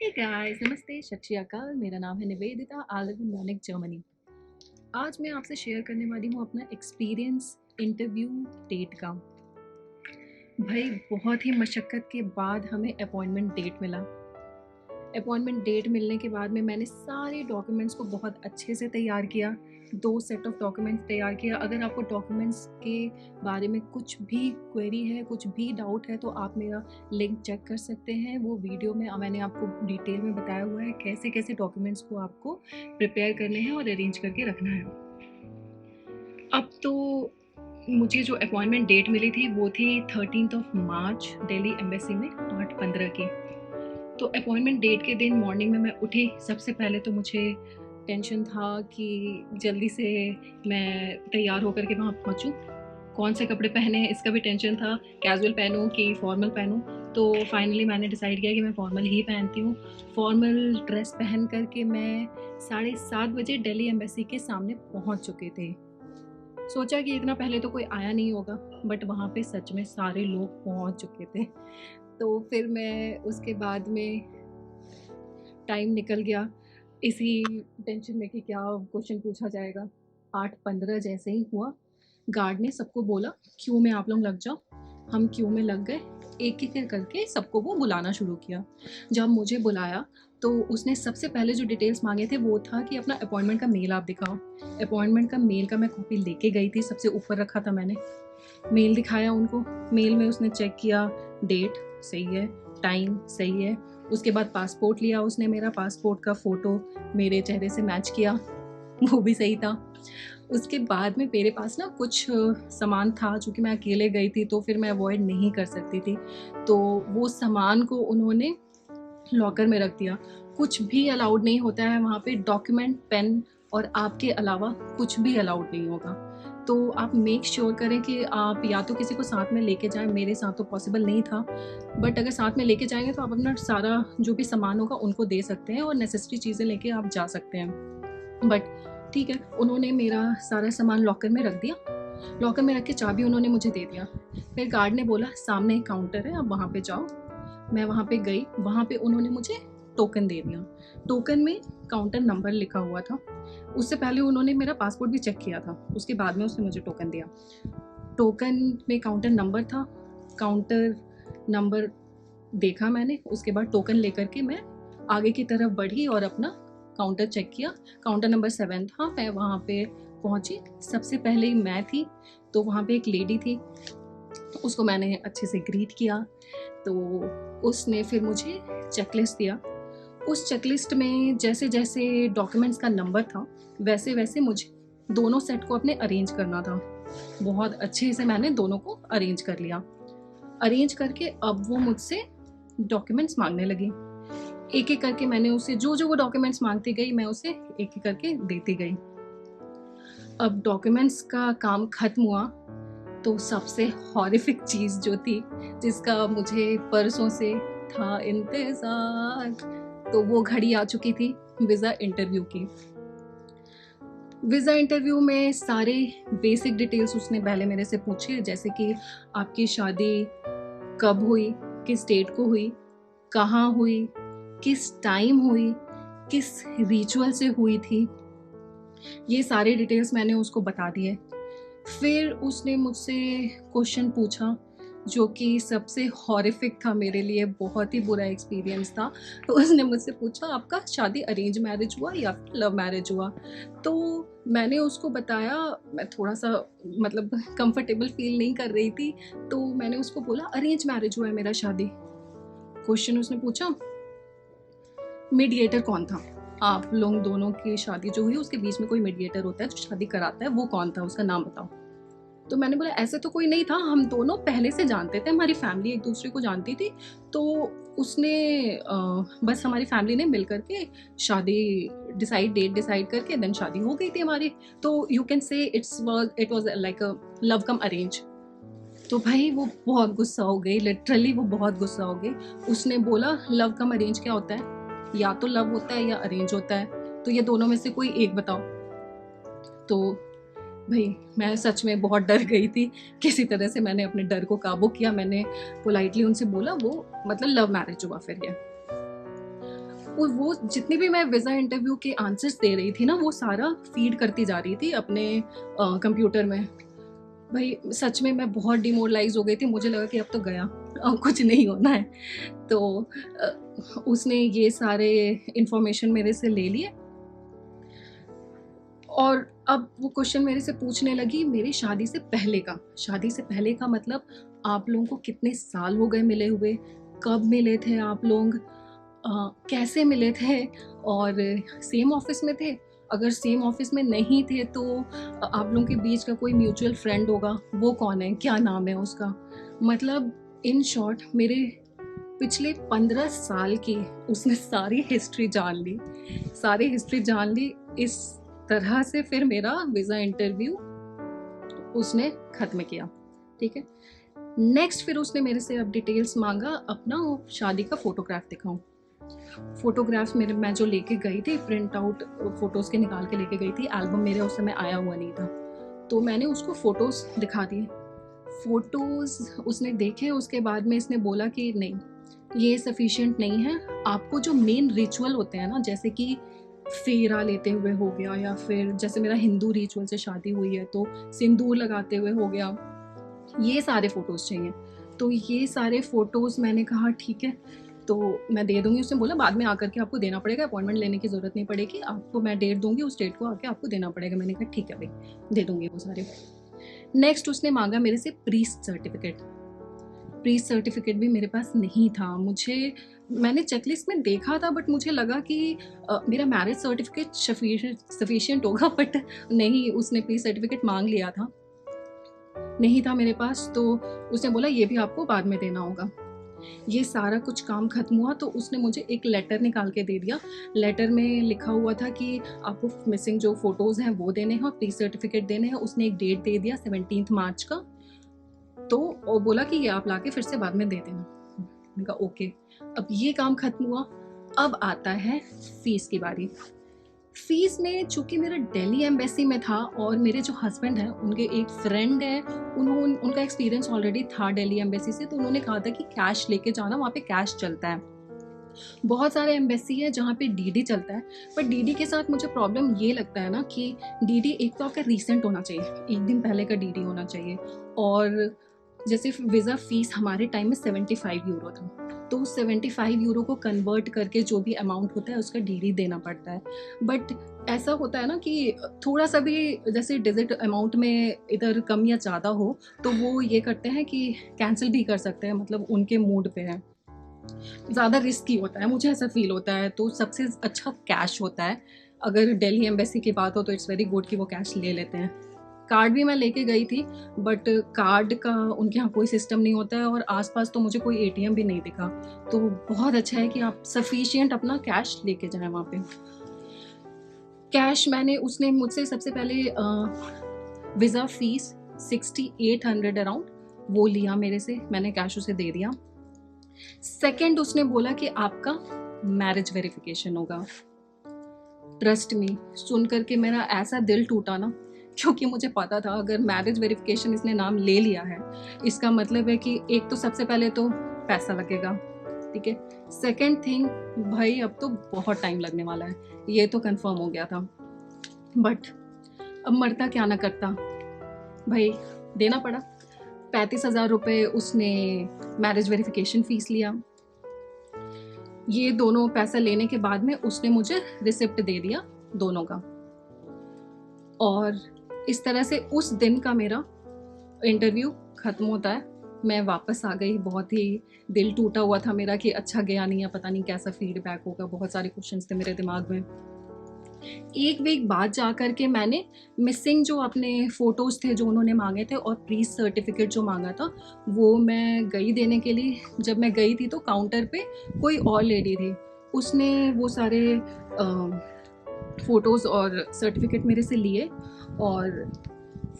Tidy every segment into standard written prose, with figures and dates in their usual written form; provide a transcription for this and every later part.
Hey guys, नमस्ते, सत श्री अकाल। मेरा नाम है Nivedita. I live in Munich, Germany. आज मैं आपसे शेयर करने वाली हूँ अपना एक्सपीरियंस इंटरव्यू डेट का। भाई बहुत ही मशक्क़त के बाद हमें अपॉइंटमेंट डेट मिला। अपॉइंटमेंट डेट मिलने के बाद में मैंने सारे डॉक्यूमेंट्स को बहुत अच्छे से तैयार किया। 2 सेट ऑफ डॉक्यूमेंट्स तैयार किया। अगर आपको डॉक्यूमेंट्स के बारे में कुछ भी क्वेरी है, कुछ भी डाउट है, तो आप मेरा लिंक चेक कर सकते हैं। वो वीडियो में मैंने आपको डिटेल में बताया हुआ है कैसे-कैसे डॉक्यूमेंट्स को आपको प्रिपेयर करने हैं और अरेंज करके रखना है। अब तो मुझे जो अपॉइंटमेंट डेट मिली थी वो थी 13th of March, Delhi embassy में 8:15 की। तो अपॉइंटमेंट डेट के दिन मॉर्निंग में मैं उठी। सबसे पहले तो मुझे टेंशन था कि जल्दी से मैं तैयार होकर के वहाँ पहुँचूँ। कौन से कपड़े पहने हैं इसका भी टेंशन था, कैजुअल पहनूँ कि फॉर्मल पहनूँ। तो फाइनली मैंने डिसाइड किया कि मैं फॉर्मल ही पहनती हूँ। फॉर्मल ड्रेस पहन कर के मैं 7:30 बजे दिल्ली एम्बेसी के सामने पहुँच चुके थे। सोचा कि इतना पहले तो कोई आया नहीं होगा, बट वहाँ पे सच में सारे लोग पहुँच चुके थे। तो फिर मैं उसके बाद में टाइम निकल गया इसी टेंशन में कि क्या क्वेश्चन पूछा जाएगा। 8:15 जैसे ही हुआ, गार्ड ने सबको बोला क्यू में आप लोग लग जाओ। हम क्यू में लग गए। एक-एक करके सबको वो बुलाना शुरू किया। जब मुझे बुलाया तो उसने सबसे पहले जो डिटेल्स माँगे थे वो था कि अपना अपॉइंटमेंट का मेल आप दिखाओ। अपॉइंटमेंट का मेल का मैं कॉपी लेके गई थी, सबसे ऊपर रखा था मैंने। मेल दिखाया उनको। मेल में उसने चेक किया, डेट सही है, टाइम सही है। उसके बाद पासपोर्ट लिया उसने मेरा, पासपोर्ट का फ़ोटो मेरे चेहरे से मैच किया, वो भी सही था। उसके बाद में मेरे पास ना कुछ सामान था, चूँकि मैं अकेले गई थी तो फिर मैं अवॉइड नहीं कर सकती थी। तो वो सामान को उन्होंने लॉकर में रख दिया। कुछ भी अलाउड नहीं होता है वहाँ पे, डॉक्यूमेंट, पेन और आपके अलावा कुछ भी अलाउड नहीं होगा। तो आप मेक श्योर करें कि आप या तो किसी को साथ में लेके जाएँ। मेरे साथ तो पॉसिबल नहीं था, बट अगर साथ में लेके जाएँगे तो आप अपना सारा जो भी सामान होगा उनको दे सकते हैं और नेसेसरी चीज़ें लेके आप जा सकते हैं। बट ठीक है, उन्होंने मेरा सारा सामान लॉकर में रख दिया। लॉकर में रख के चाबी उन्होंने मुझे दे दिया। फिर गार्ड ने बोला सामने एक काउंटर है, आप वहाँ पे जाओ। मैं वहाँ पे गई। वहाँ पे उन्होंने मुझे टोकन दे दिया। टोकन में काउंटर नंबर लिखा हुआ था। उससे पहले उन्होंने मेरा पासपोर्ट भी चेक किया था। उसके बाद में उसने मुझे टोकन दिया। टोकन में काउंटर नंबर था। काउंटर नंबर देखा मैंने। उसके बाद टोकन लेकर के मैं आगे की तरफ बढ़ी और अपना काउंटर चेक किया। काउंटर नंबर 7 था। मैं वहाँ पे पहुँची। सबसे पहले ही मैं थी, तो वहाँ पे एक लेडी थी। उसको मैंने अच्छे से ग्रीट किया। तो उसने फिर मुझे चेकलिस्ट दिया। उस चेकलिस्ट में जैसे-जैसे डॉक्यूमेंट्स का नंबर था, वैसे-वैसे मुझे दोनों सेट को अपने अरेंज करना था। बहुत अच्छे से मैंने दोनों को अरेंज कर लिया। अरेंज करके अब वो मुझसे डॉक्यूमेंट्स माँगने लगी। एक-एक करके मैंने उसे जो-जो वो डॉक्यूमेंट्स माँगती गई, मैं उसे एक-एक करके देती गई। अब डॉक्यूमेंट्स का काम खत्म हुआ, तो सबसे हॉरिफिक चीज़ जो थी, जिसका मुझे परसों से था इंतज़ार, तो वो घड़ी आ चुकी थी वीज़ा इंटरव्यू की। वीज़ा इंटरव्यू में सारे बेसिक डिटेल्स उसने पहले मेरे से पूछे, जैसे कि आपकी शादी कब हुई, किस डेट को हुई, कहाँ हुई, किस टाइम हुई, किस रिचुअल से हुई थी। ये सारे डिटेल्स मैंने उसको बता दिए। फिर उसने मुझसे क्वेश्चन पूछा जो कि सबसे हॉरिफिक था मेरे लिए, बहुत ही बुरा एक्सपीरियंस था। तो उसने मुझसे पूछा आपका शादी अरेंज मैरिज हुआ या फिर लव मैरिज हुआ? तो मैंने उसको बताया। मैं थोड़ा-सा मतलब कंफर्टेबल फ़ील नहीं कर रही थी, तो मैंने उसको बोला अरेंज मैरिज हुआ है मेरा शादी। क्वेश्चन उसने पूछा मीडिएटर कौन था? आप लोग दोनों की शादी जो हुई उसके बीच में कोई मीडिएटर होता है जो शादी कराता है, वो कौन था? उसका नाम बताओ। तो मैंने बोला ऐसे तो कोई नहीं था, हम दोनों पहले से जानते थे, हमारी फैमिली एक दूसरे को जानती थी। तो उसने बस हमारी फैमिली ने मिल करके शादी डेट डिसाइड करके देन शादी हो गई थी हमारी। तो you can say it was like a love come arrange. तो भाई वो बहुत गुस्सा हो गई, लिटरली वो बहुत गुस्सा हो गई। उसने बोला लव कम अरेंज क्या होता है? या तो लव होता है या अरेंज होता है, तो ये दोनों में से कोई एक बताओ। तो भई मैं सच में बहुत डर गई थी। किसी तरह से मैंने अपने डर को काबू किया। मैंने पोलाइटली उनसे बोला वो मतलब लव मैरिज हुआ फिर ये। वो जितनी भी मैं वीज़ा इंटरव्यू के आंसर्स दे रही थी ना, वो सारा फीड करती जा रही थी अपने कंप्यूटर में। भाई सच में मैं बहुत डिमोरलाइज़ हो गई थी, मुझे लगा कि अब तो गया, अब कुछ नहीं होना है। तो उसने ये सारे इन्फॉर्मेशन मेरे से ले लिए और अब वो क्वेश्चन मेरे से पूछने लगी मेरी शादी से पहले का। शादी से पहले का मतलब आप लोगों को कितने साल हो गए मिले हुए, कब मिले थे आप लोग, कैसे मिले थे और सेम ऑफिस में थे, अगर सेम ऑफिस में नहीं थे तो आप लोगों के बीच का कोई म्यूचुअल फ्रेंड होगा, वो कौन है, क्या नाम है उसका। मतलब इन शॉर्ट मेरे पिछले 15 साल की उसने सारी हिस्ट्री जान ली, सारी हिस्ट्री जान ली। इस तरह से फिर मेरा वीज़ा इंटरव्यू उसने ख़त्म किया। ठीक है, नेक्स्ट फिर उसने मेरे से अब डिटेल्स मांगा, अपना शादी का फ़ोटोग्राफ दिखाऊं। फ़ोटोग्राफ्स मेरे मैं जो लेके गई थी, प्रिंट आउट फ़ोटोज़ के निकाल के लेके गई थी, एल्बम मेरे उस समय आया हुआ नहीं था, तो मैंने उसको फ़ोटोज़ दिखा दिए। फ़ोटोज़ उसने देखे, उसके बाद में इसने बोला कि नहीं ये सफिशिएंट नहीं है, आपको जो मेन रिचुअल होते हैं ना, जैसे कि फेरा लेते हुए हो गया, या फिर जैसे मेरा हिंदू रिचुअल से शादी हुई है तो सिंदूर लगाते हुए हो गया, ये सारे फ़ोटोज़ चाहिए। तो ये सारे फ़ोटोज़ मैंने कहा ठीक है, तो मैं दे दूँगी। उसने बोला बाद में आकर के आपको देना पड़ेगा, अपॉइंटमेंट लेने की ज़रूरत नहीं पड़ेगी, आपको मैं डेट दूँगी, उस डेट को आके आपको देना पड़ेगा। मैंने कहा ठीक है भाई, दे दूँगी वो सारे। नेक्स्ट उसने मांगा मेरे से प्रीस्ट सर्टिफिकेट। प्रीस्ट सर्टिफिकेट भी मेरे पास नहीं था। मैंने चेकलिस्ट में देखा था, बट मुझे लगा कि मेरा मैरिज सर्टिफिकेट सफिशिएंट होगा, बट नहीं, उसने प्रीस्ट सर्टिफिकेट मांग लिया था, नहीं था मेरे पास। तो उसने बोला ये भी आपको बाद में देना होगा। ये सारा कुछ काम खत्म हुआ तो उसने मुझे एक लेटर निकाल के दे दिया। लेटर में लिखा हुआ था कि आपको मिसिंग जो फ़ोटोज़ हैं वो देने हैं और प्री सर्टिफिकेट देने हैं। उसने एक डेट दे दिया 17 मार्च का, तो वो बोला कि ये आप लाके फिर से बाद में दे देना। मैंने कहा ओके। अब ये काम खत्म हुआ, अब आता है फ़ीस की बारी। फ़ीस में चूँकि मेरा दिल्ली एम्बेसी में था और मेरे जो हस्बैंड हैं उनके एक फ्रेंड है, उनका एक्सपीरियंस ऑलरेडी था दिल्ली एम्बेसी से, तो उन्होंने कहा था कि कैश लेके जाना, वहाँ पे कैश चलता है। बहुत सारे एम्बेसी है जहाँ पे डीडी चलता है, पर डीडी के साथ मुझे प्रॉब्लम ये लगता है ना कि डीडी एक तो आपका रीसेंट होना चाहिए, एक दिन पहले का डीडी होना चाहिए, और जैसे वीज़ा फ़ीस हमारे टाइम में 75 यूरो था, तो 75 यूरो को कन्वर्ट करके जो भी अमाउंट होता है उसका डीडी देना पड़ता है। बट ऐसा होता है ना कि थोड़ा सा भी जैसे डिजिट अमाउंट में इधर कम या ज़्यादा हो तो वो ये करते हैं कि कैंसिल भी कर सकते हैं, मतलब उनके मूड पे है, ज़्यादा रिस्की होता है, मुझे ऐसा फील होता है। तो सबसे अच्छा कैश होता है, अगर दिल्ली एम्बेसी की बात हो तो इट्स वेरी गुड कि वो कैश ले लेते हैं। कार्ड भी मैं लेके गई थी, बट कार्ड का उनके यहाँ कोई सिस्टम नहीं होता है और आसपास तो मुझे कोई एटीएम भी नहीं दिखा, तो बहुत अच्छा है कि आप सफिशिएंट अपना कैश लेके जाएं वहाँ पे। कैश उसने मुझसे सबसे पहले वीज़ा फ़ीस 6800 अराउंड वो लिया मेरे से, मैंने कैश उसे दे दिया। सेकंड उसने बोला कि आपका मैरिज वेरिफिकेशन होगा। ट्रस्ट मी, सुन करके मेरा ऐसा दिल टूटा ना, क्योंकि मुझे पता था अगर मैरिज वेरिफिकेशन इसने नाम ले लिया है, इसका मतलब है कि एक तो सबसे पहले तो पैसा लगेगा, ठीक है। सेकंड थिंग, भाई अब तो बहुत टाइम लगने वाला है, ये तो कंफर्म हो गया था। बट अब मरता क्या ना करता, भाई देना पड़ा। 35,000 रुपये उसने मैरिज वेरिफिकेशन फ़ीस लिया। ये दोनों पैसा लेने के बाद में उसने मुझे रिसिप्ट दे दिया दोनों का, और इस तरह से उस दिन का मेरा इंटरव्यू ख़त्म होता है। मैं वापस आ गई, बहुत ही दिल टूटा हुआ था मेरा कि अच्छा गया नहीं है, पता नहीं कैसा फीडबैक होगा, बहुत सारे क्वेश्चंस थे मेरे दिमाग में। एक वीक बाद जा कर के मैंने मिसिंग जो अपने फ़ोटोज़ थे जो उन्होंने मांगे थे और प्रीस सर्टिफिकेट जो मांगा था वो मैं गई देने के लिए। जब मैं गई थी तो काउंटर पे कोई और लेडी थी, उसने वो सारे फ़ोटोज़ और सर्टिफिकेट मेरे से लिए और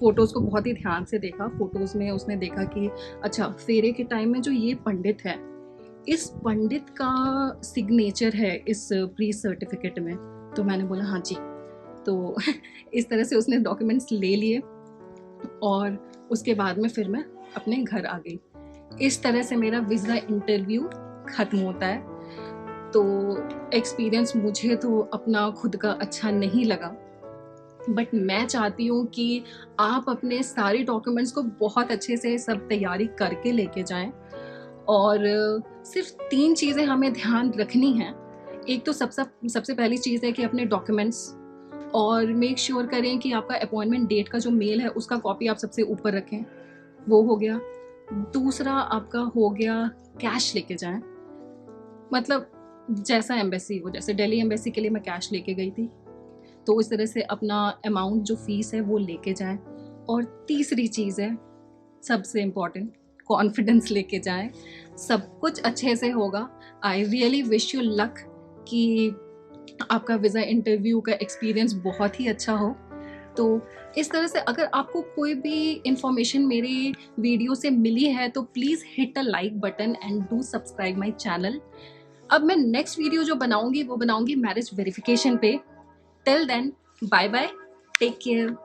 फ़ोटोज़ को बहुत ही ध्यान से देखा। फ़ोटोज़ में उसने देखा कि अच्छा, फेरे के टाइम में जो ये पंडित है, इस पंडित का सिग्नेचर है इस प्री सर्टिफिकेट में। तो मैंने बोला हाँ जी। तो इस तरह से उसने डॉक्यूमेंट्स ले लिए और उसके बाद में फिर मैं अपने घर आ गई। इस तरह से मेरा वीज़ा इंटरव्यू ख़त्म होता है। तो एक्सपीरियंस मुझे तो अपना खुद का अच्छा नहीं लगा, बट मैं चाहती हूँ कि आप अपने सारे डॉक्यूमेंट्स को बहुत अच्छे से सब तैयारी करके लेके जाएं। और सिर्फ 3 चीज़ें हमें ध्यान रखनी हैं। एक तो सबसे पहली चीज़ है कि अपने डॉक्यूमेंट्स, और मेक श्योर करें कि आपका अपॉइंटमेंट डेट का जो मेल है उसका कॉपी आप सबसे ऊपर रखें, वो हो गया। दूसरा आपका हो गया कैश लेके जाएं, मतलब जैसा एम्बेसी हो, जैसे दिल्ली एम्बेसी के लिए मैं कैश लेके गई थी, तो इस तरह से अपना अमाउंट जो फीस है वो लेके जाएं। और तीसरी चीज़ है सबसे इम्पॉर्टेंट, कॉन्फिडेंस लेके जाएं, सब कुछ अच्छे से होगा। I really wish you luck कि आपका वीज़ा इंटरव्यू का एक्सपीरियंस बहुत ही अच्छा हो। तो इस तरह से अगर आपको कोई भी इंफॉर्मेशन मेरी वीडियो से मिली है तो please hit a like button and do subscribe my channel. अब मैं नेक्स्ट वीडियो जो बनाऊंगी वो बनाऊंगी मैरिज वेरिफिकेशन पे। Till then, bye bye, take care.